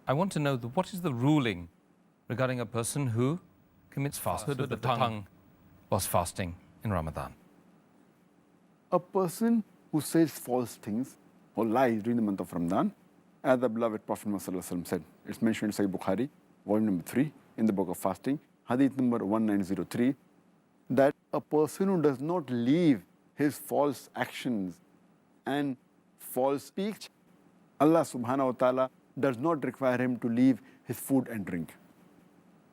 I want to know what is the ruling regarding a person who commits falsehood of the tongue whilst fasting in Ramadan. A person who says false things or lies during the month of Ramadan, as the beloved Prophet Muhammad said, it's mentioned in Sahih Bukhari, volume number 3, in the book of fasting, hadith number 1903, that a person who does not leave his false actions and false speech, Allah subhanahu wa ta'ala does not require him to leave his food and drink.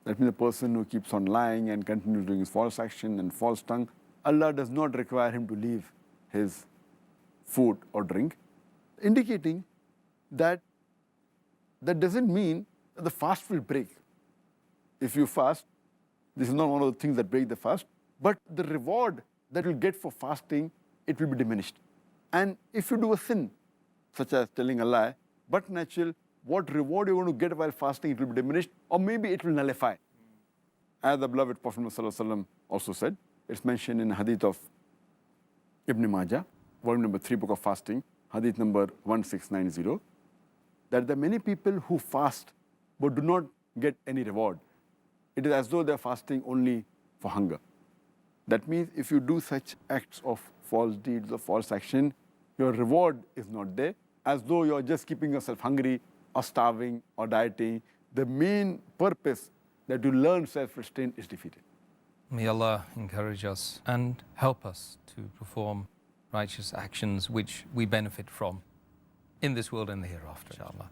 That means the person who keeps on lying and continues doing his false action and false tongue, Allah does not require him to leave his food or drink, indicating that doesn't mean that the fast will break. If you fast, this is not one of the things that break the fast, but the reward that you'll get for fasting, it will be diminished. And if you do a sin, such as telling a lie, but natural, what reward you're going to get while fasting, it will be diminished, or maybe it will nullify. As the beloved Prophet ﷺ also said, it's mentioned in hadith of Ibn Majah, volume number 3, book of fasting, hadith number 1690, that there are many people who fast but do not get any reward. It is as though they're fasting only for hunger. That means if you do such acts of false deeds or false action, your reward is not there, as though you're just keeping yourself hungry or starving or dieting. The main purpose that you learn self-restraint is defeated. May Allah encourage us and help us to perform righteous actions which we benefit from in this world and the hereafter, inshallah.